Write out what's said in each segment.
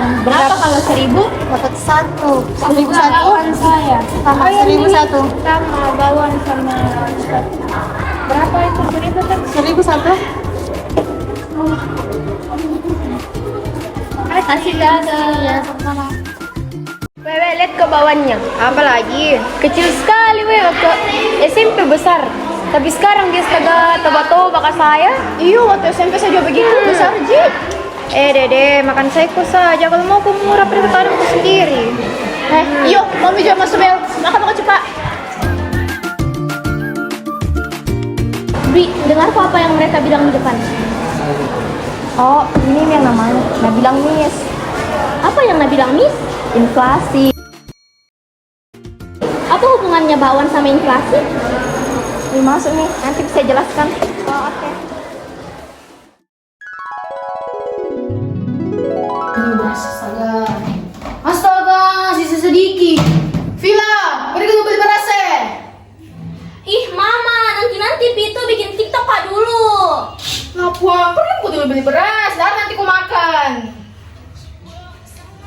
Bawang. Berapa kalau 1.000? Dapat satu. 1.000 satu. bawang saya. Sama 1.001. Sama bawang sama berapa itu 1.000 kan? 1.001. Kasih dadah. Ya, sama-sama. Wewe, lihat ke bawahnya. Apa lagi? Kecil sekali, wewe. Waktu SMP besar. Tapi sekarang dia teba-teba kakak saya. Iya, waktu SMP saja begitu besar, Jit. Dede, makan seko saja. Kalau mau aku murah perikatanku sendiri. Yuk, mami juga masuk bel. Makan cepat. Bri, dengar apa yang mereka bilang di depan? Oh, ini yang namanya Nabilang Miss. Apa yang Nabilang Miss? Inflasi. Apa hubungannya bakwan sama inflasi? Ini masuk nih, nanti bisa jelaskan. Oh, oke. Ini beras astaga. Astaga, sisa sedikit. Vila, pergi dulu beli beras Ih, Mama, nanti Pito bikin TikTok Pak dulu. Ngapa? Pergi dulu beli beras, nanti ku makan.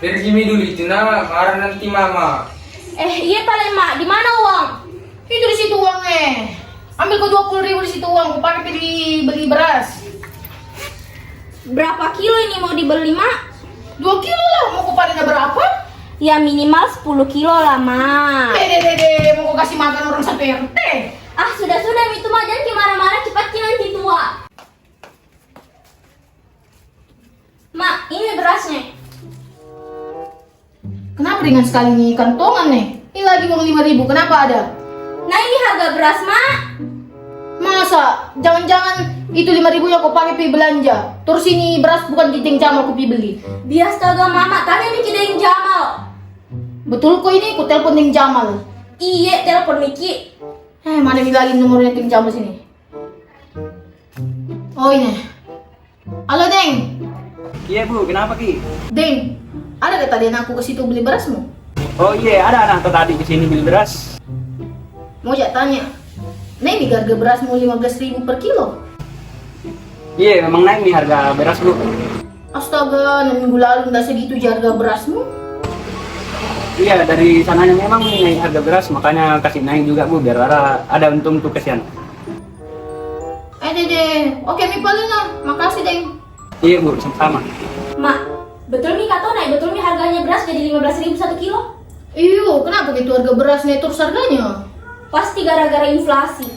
Pergi mi dulu itu nak, marah nanti mama. Iya paling Mak, di mana uang? Itu di situ uangnya. Ambil kau 20.000 di situ uang, ku pakai beli beras. Berapa kilo ini mau dibeli, Mak? 2 kilo lah, mau ku pakai berapa? Ya minimal 10 kilo lah, Mak. Dede, mau ku kasih makan orang satu RT. Ah, sudah itu Mak, jangan marah-marah, cepat nanti tua. Mak, ini berasnya. Kenapa ringan sekali nih kantongan nih? Ini lagi uang 5.000, kenapa ada? Nah, ini harga beras, Mak. Masa? Jangan-jangan itu 5.000 yang kau pakai pergi belanja. Terus ini beras bukan Kiting Jamal kau pergi beli. Bias kagak Mama, tadi Miki Deng Jamal. Betul kok ini, ku telepon Ting Jamal. Iya, telepon Miki. Mana lagi nomornya Ting Jamal sini? Oh ini. Halo Deng. Iya Bu, kenapa Ki? Deng, ada gak tadi aku ke situ beli berasmu? Oh iya, ada anak tadi kesini beli beras. Mau jak tanya. Nah ini harga berasmu 15.000 per kilo. Iya, memang naik nih harga beras Bu. Astaga, minggu lalu nggak segitu harga berasmu. Iya, dari sananya memang naik harga beras, makanya kasih naik juga Bu, biar ada untung tuh kesian. Dede, oke mi Palina, makasih Deng. Iya Bu, sama-sama. Mak, betul nih kata naik, betul nih harganya beras jadi 15.000 1 kilo? Iyo, kenapa gitu harga berasnya terus harganya? Pasti gara-gara inflasi.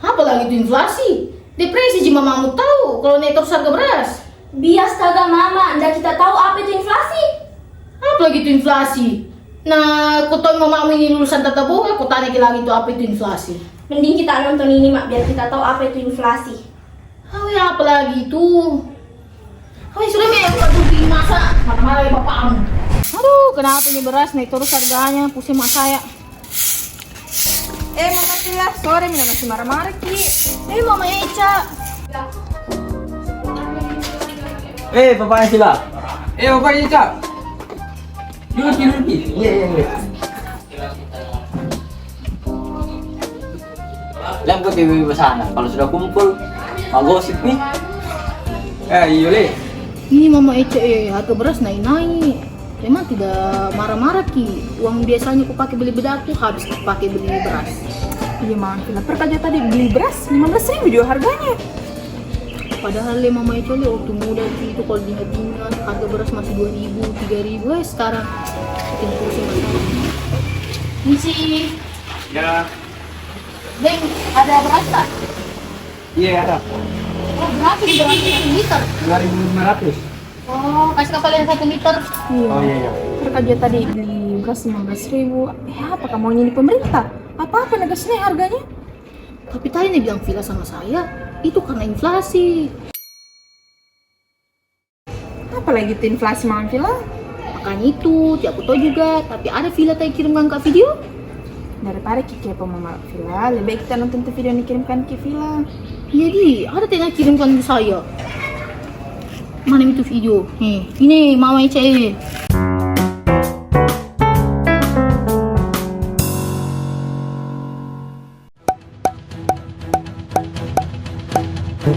Apa lagi itu inflasi? Depresi ji mamamu tahu kalau naik terus harga beras. Bias kagak Mama, ndak kita tahu apa itu inflasi. Apa lagi itu inflasi? Nah, kau tahu mamamu ini lulusan tata boga, kau tanya lagi itu apa itu inflasi? Mending kita nonton ini Mak, biar kita tahu apa itu inflasi. Oh ya, apa lagi itu? Oh sudah mi, aduh masa marah-marah ya bapakmu. Aduh, kenapa ini beras naik terus harganya? Pusing mak saya. Mama Vila, sore mina masih marah-marah, Ki. Mama Eca. Bapaknya Sila. Bapak ini cak. Duduk. Iya. Lihat Bu TV sana, kalau sudah kumpul, mau gosip nih. Iya le. Ini Mama Eca, harga beras naik-naik. Emang tidak marah-marah Ki. Uang biasanya aku pakai beli bedak tuh habis aku pakai beli beras. Iya, Mama Vila. Perkaja tadi beli beras 15.000 juga harganya. Padahal Mama Eca waktu muda itu kalau diingat-ingat harga beras masih 2.000, 3.000 sekarang bikin pusing masalah. Misi, Ya. Deng, ada beras tak? Iya ada. Oh, berapa di beras 1 liter? 2.500. Oh, kasih kapalnya 1 liter. Oh iya. Perkaja tadi beli beras 15.000. Apakah maunya di pemerintah? Apa-apa negasnya harganya? Tapi tadi dia bilang Vila sama saya, itu karena inflasi. Apalagi itu inflasi Mama Vila? Makanya itu, aku tahu juga. Tapi ada Vila tadi kirimkan ke video. Daripada kepo Mama Vila, lebih baik kita nonton tuh video yang dikirimkan ke Vila. Iya di, ada yang kirimkan ke saya. Mana itu video? Nih, ini Mama Eca.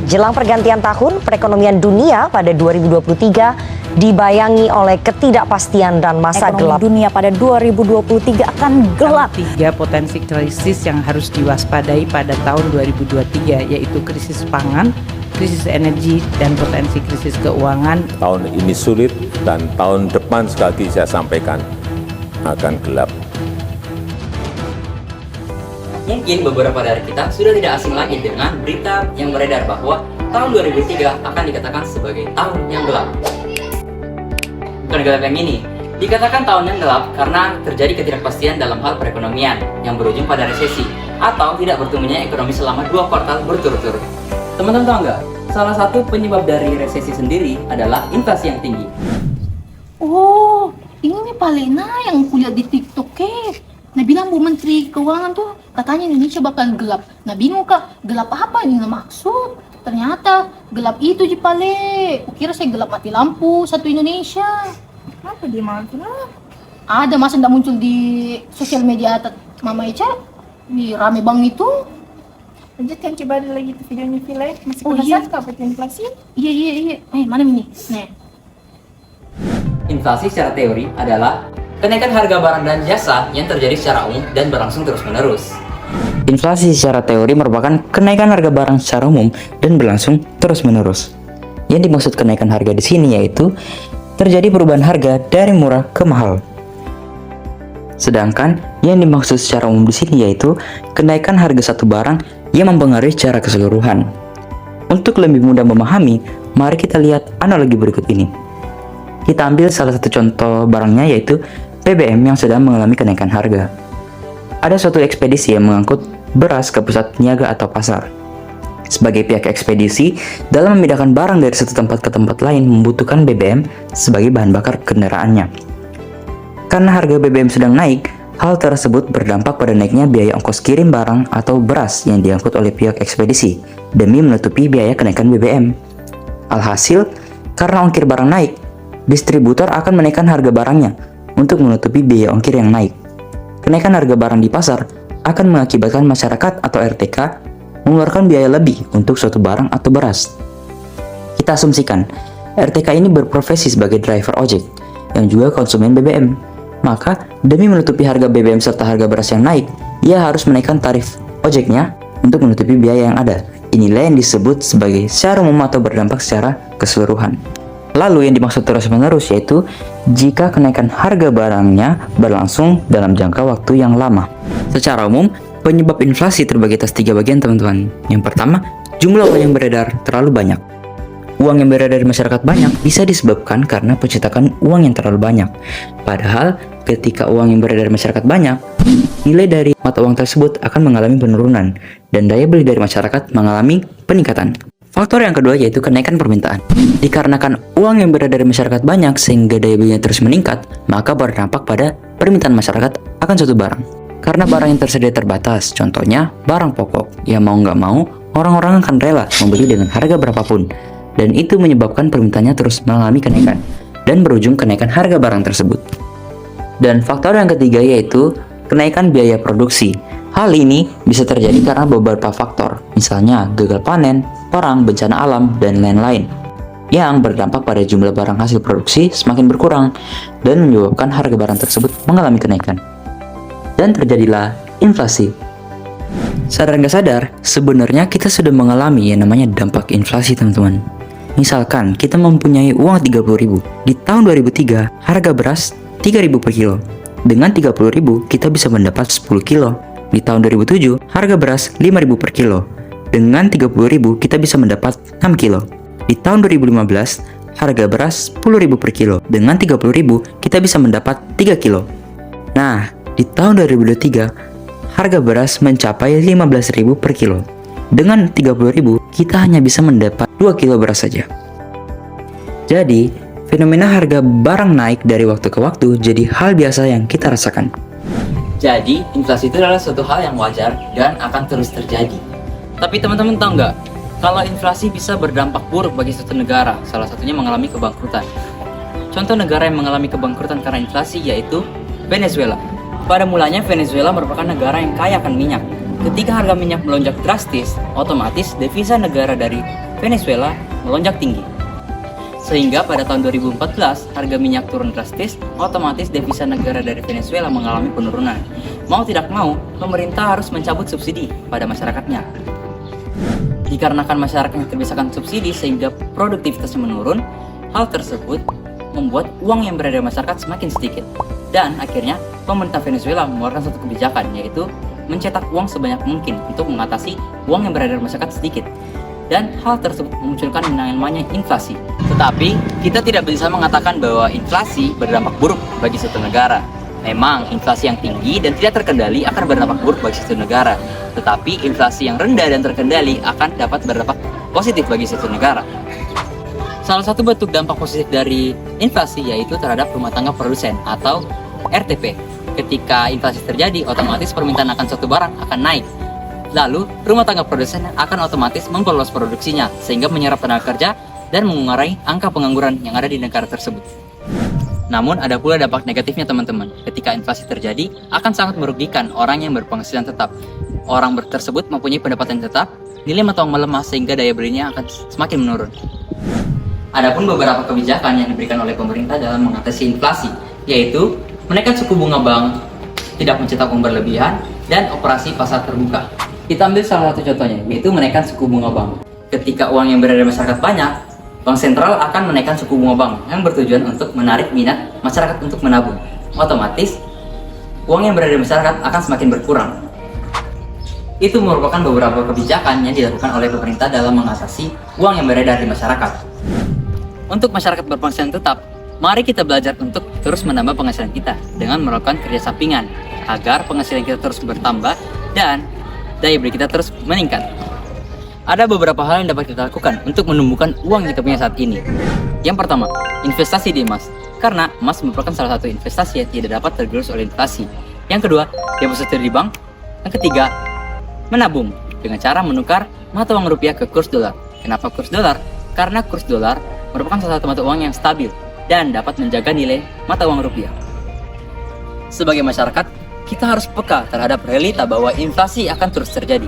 Jelang pergantian tahun, perekonomian dunia pada 2023 dibayangi oleh ketidakpastian dan masa gelap. Dunia pada 2023 akan gelap. 3 potensi krisis yang harus diwaspadai pada tahun 2023, yaitu krisis pangan, krisis energi, dan potensi krisis keuangan. Tahun ini sulit dan tahun depan sekali lagi saya sampaikan akan gelap. Mungkin beberapa dari kita sudah tidak asing lagi dengan berita yang beredar bahwa tahun 2003 akan dikatakan sebagai tahun yang gelap. Bukan gelap yang ini, dikatakan tahun yang gelap karena terjadi ketidakpastian dalam hal perekonomian yang berujung pada resesi atau tidak bertumbuhnya ekonomi selama 2 kuartal berturut-turut. Teman-teman tahu nggak? Salah satu penyebab dari resesi sendiri adalah inflasi yang tinggi. Oh, ini nih Palena yang kulihat di TikTok Nah bilang Bu Menteri Keuangan tuh katanya Indonesia bakal gelap. Nah bingung Kak, gelap apa ini maksud? Ternyata gelap itu Pale. Kukira saya gelap mati lampu satu Indonesia. Apa dia maksud? Ada masa ndak muncul di sosial media Mama Eca? Di rame bang itu. Lanjutkan coba ada lagi tuh videonya Vile. Masih Oh, penasaran iya. kok apa itu inflasi? Iya. Mana ini? Nih. Inflasi secara teori adalah kenaikan harga barang dan jasa yang terjadi secara umum dan berlangsung terus-menerus. Inflasi secara teori merupakan kenaikan harga barang secara umum dan berlangsung terus-menerus. Yang dimaksud kenaikan harga di sini yaitu terjadi perubahan harga dari murah ke mahal. Sedangkan yang dimaksud secara umum di sini yaitu kenaikan harga satu barang yang mempengaruhi secara keseluruhan. Untuk lebih mudah memahami, mari kita lihat analogi berikut ini. Kita ambil salah satu contoh barangnya yaitu BBM yang sedang mengalami kenaikan harga. Ada suatu ekspedisi yang mengangkut beras ke pusat niaga atau pasar. Sebagai pihak ekspedisi, dalam memindahkan barang dari satu tempat ke tempat lain membutuhkan BBM sebagai bahan bakar kendaraannya. Karena harga BBM sedang naik, hal tersebut berdampak pada naiknya biaya ongkos kirim barang atau beras yang diangkut oleh pihak ekspedisi demi menutupi biaya kenaikan BBM. Alhasil, karena ongkir barang naik, distributor akan menaikkan harga barangnya untuk menutupi biaya ongkir yang naik. Kenaikan harga barang di pasar akan mengakibatkan masyarakat atau RTK mengeluarkan biaya lebih untuk suatu barang atau beras. Kita asumsikan, RTK ini berprofesi sebagai driver ojek yang juga konsumen BBM. Maka, demi menutupi harga BBM serta harga beras yang naik, ia harus menaikkan tarif ojeknya untuk menutupi biaya yang ada. Inilah yang disebut sebagai secara umum atau berdampak secara keseluruhan. Lalu yang dimaksud terus-menerus yaitu jika kenaikan harga barangnya berlangsung dalam jangka waktu yang lama. Secara umum, penyebab inflasi terbagi atas 3 bagian teman-teman. Yang pertama, jumlah uang yang beredar terlalu banyak. Uang yang beredar di masyarakat banyak bisa disebabkan karena pencetakan uang yang terlalu banyak. Padahal, ketika uang yang beredar di masyarakat banyak, nilai dari mata uang tersebut akan mengalami penurunan dan daya beli dari masyarakat mengalami peningkatan. Faktor yang kedua yaitu kenaikan permintaan. Dikarenakan uang yang beredar dari masyarakat banyak sehingga daya belinya terus meningkat, maka berdampak pada permintaan masyarakat akan suatu barang. Karena barang yang tersedia terbatas, contohnya barang pokok, yang mau nggak mau, orang-orang akan rela membeli dengan harga berapapun. Dan itu menyebabkan permintaannya terus mengalami kenaikan, dan berujung kenaikan harga barang tersebut. Dan faktor yang ketiga yaitu kenaikan biaya produksi. Hal ini bisa terjadi karena beberapa faktor, misalnya gagal panen, perang, bencana alam, dan lain-lain, yang berdampak pada jumlah barang hasil produksi semakin berkurang dan menyebabkan harga barang tersebut mengalami kenaikan. Dan terjadilah inflasi. Sadar nggak sadar, sebenarnya kita sudah mengalami yang namanya dampak inflasi, teman-teman. Misalkan kita mempunyai uang 30.000, di tahun 2003 harga beras 3.000 per kilo. Dengan 30.000 kita bisa mendapat 10 kilo. Di tahun 2007 harga beras 5.000 per kilo. Dengan 30.000 kita bisa mendapat 6 kilo. Di tahun 2015 harga beras 10.000 per kilo. Dengan 30.000 kita bisa mendapat 3 kilo. Nah, di tahun 2023 harga beras mencapai 15.000 per kilo. Dengan 30.000 kita hanya bisa mendapat 2 kilo beras saja. Jadi, fenomena harga barang naik dari waktu ke waktu jadi hal biasa yang kita rasakan. Jadi, inflasi itu adalah suatu hal yang wajar dan akan terus terjadi. Tapi teman-teman tahu nggak, kalau inflasi bisa berdampak buruk bagi suatu negara, salah satunya mengalami kebangkrutan. Contoh negara yang mengalami kebangkrutan karena inflasi yaitu Venezuela. Pada mulanya Venezuela merupakan negara yang kaya akan minyak. ketika harga minyak melonjak drastis, otomatis devisa negara dari Venezuela melonjak tinggi. Sehingga pada tahun 2014, harga minyak turun drastis, otomatis devisa negara dari Venezuela mengalami penurunan. Mau tidak mau, pemerintah harus mencabut subsidi pada masyarakatnya. Dikarenakan masyarakatnya terbiasakan subsidi sehingga produktivitasnya menurun, hal tersebut membuat uang yang berada di masyarakat semakin sedikit. Dan akhirnya, pemerintah Venezuela mengeluarkan satu kebijakan, yaitu mencetak uang sebanyak mungkin untuk mengatasi uang yang berada di masyarakat sedikit. Dan hal tersebut memunculkan yang namanya inflasi. Tetapi, kita tidak bisa mengatakan bahwa inflasi berdampak buruk bagi suatu negara. Memang, inflasi yang tinggi dan tidak terkendali akan berdampak buruk bagi suatu negara. Tetapi, inflasi yang rendah dan terkendali akan dapat berdampak positif bagi suatu negara. Salah satu bentuk dampak positif dari inflasi yaitu terhadap rumah tangga produsen atau RTP. Ketika inflasi terjadi, otomatis permintaan akan suatu barang akan naik. Lalu, rumah tangga produsen akan otomatis memperluas produksinya, sehingga menyerap tenaga kerja dan mengurangi angka pengangguran yang ada di negara tersebut. Namun, ada pula dampak negatifnya teman-teman. Ketika inflasi terjadi, akan sangat merugikan orang yang berpenghasilan tetap. Orang tersebut mempunyai pendapatan tetap, nilai mata uang melemah sehingga daya belinya akan semakin menurun. Adapun beberapa kebijakan yang diberikan oleh pemerintah dalam mengatasi inflasi, yaitu menaikkan suku bunga bank, tidak mencetak uang berlebihan, dan operasi pasar terbuka. Kita ambil salah satu contohnya, yaitu menaikkan suku bunga bank. Ketika uang yang berada di masyarakat banyak, Bank Sentral akan menaikkan suku bunga bank yang bertujuan untuk menarik minat masyarakat untuk menabung. Otomatis, uang yang berada di masyarakat akan semakin berkurang. Itu merupakan beberapa kebijakan yang dilakukan oleh pemerintah dalam mengatasi uang yang beredar di masyarakat. Untuk masyarakat berpenghasilan tetap, mari kita belajar untuk terus menambah penghasilan kita dengan melakukan kerja sampingan agar penghasilan kita terus bertambah dan daya beli kita terus meningkat. Ada beberapa hal yang dapat kita lakukan untuk menumbuhkan uang yang kita punya saat ini. Yang pertama, investasi di emas. Karena emas merupakan salah satu investasi yang tidak dapat tergerus oleh inflasi. Yang kedua, deposito di bank. Yang ketiga, menabung dengan cara menukar mata uang rupiah ke kurs dolar. Kenapa kurs dolar? Karena kurs dolar merupakan salah satu mata uang yang stabil dan dapat menjaga nilai mata uang rupiah. Sebagai masyarakat, kita harus peka terhadap realita bahwa inflasi akan terus terjadi.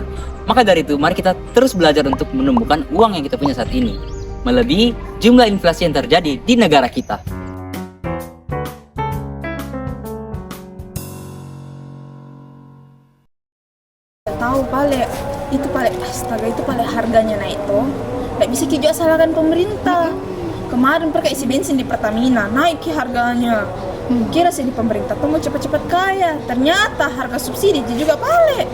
Maka dari itu, mari kita terus belajar untuk menumbuhkan uang yang kita punya saat ini, melebihi jumlah inflasi yang terjadi di negara kita. Tahu paling itu paling astaga itu paling harganya naik tuh. Nggak bisa juga salahkan pemerintah. Kemarin pakai isi bensin di Pertamina naik harganya. Kira sih di pemerintah tuh mau cepat-cepat kaya, ternyata harga subsidi juga balik.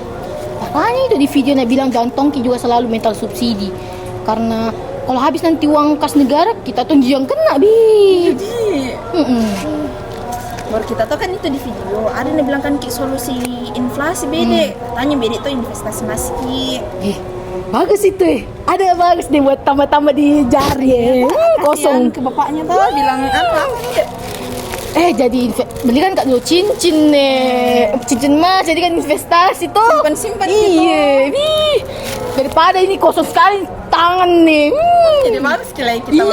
Makanya itu di video nak bilang jangan tongki juga selalu mental subsidi. Karena kalau habis nanti uang kas negara, kita tuh yang kena, Bi. Baru kita tahu kan itu di video, ada yang bilang kan solusi inflasi bede. Tanya bede itu investasi maski. Bagus itu, ada bagus deh buat tambah-tambah di jari. Kosong. Ke bapaknya tuh bilang apa? Jadi belikan kak dulu cincin nih, cincin emas, jadi kan investasi tuh. Simpan iya, daripada ini kosong sekali tangan nih. Jadi bagus kira kita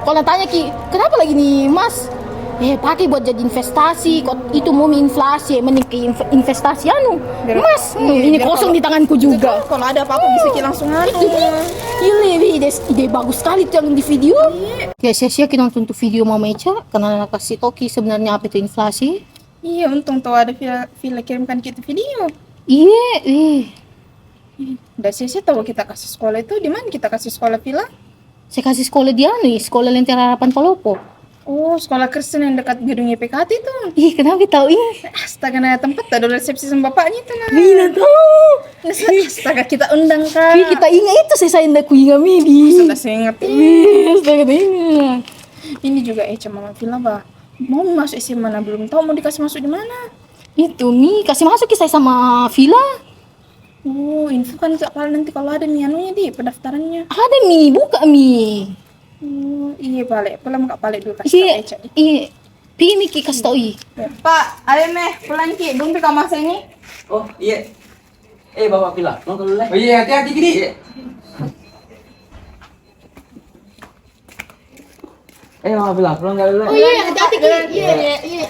Kalau tanya Ki, kenapa lagi nih mas? Pakai buat jadi investasi, kok itu mau inflasi, mending ke investasi mas. Ini kosong di tanganku juga. Kalau ada apa-apa bisa kita langsung ide bagus sekali tuh yang di video. Ya sia-sia kita nonton tuh video Mama Eca karena kasih Toki sebenarnya apa itu inflasi. Iya, untung tuh ada Villa kirimkan kita video. Iya, Udah sia-sia tahu kita kasih sekolah itu di mana kita kasih sekolah Villa? Saya kasih sekolah dia nih, sekolah Lentera Harapan Palopo. Oh, sekolah Kristen yang dekat gedung YPKT itu. Kenapa kita tahu ini? Astaga, nah tempat ada resepsi sama bapaknya itu nah. Bina tahu. Astaga, kita undang kan. Kita ingat itu saya ndak ingat Bibi. Sudah saya ingat. Astaga ingat. Ini juga Mama Villa, Pak. Mau masuk SMA mana belum tahu mau dikasih masuk di mana. Itu Mi, kasih masuk saya sama Villa. Oh, info kan nanti kalau ada anunya di pendaftarannya. Ada Mi, buka Mi. Iya balik, pulang nggak balik dulu kasih Eca. Iya, Pi Ki kasih tau Pak, ayo pulang Ki, belum di kamar saya ini. Oh iya. Bapak Villa, mau dulu lah. Oh iya, hati-hati gini. Bapak Villa, pulang dulu lah. Oh iya, hati-hati Ki. Iya.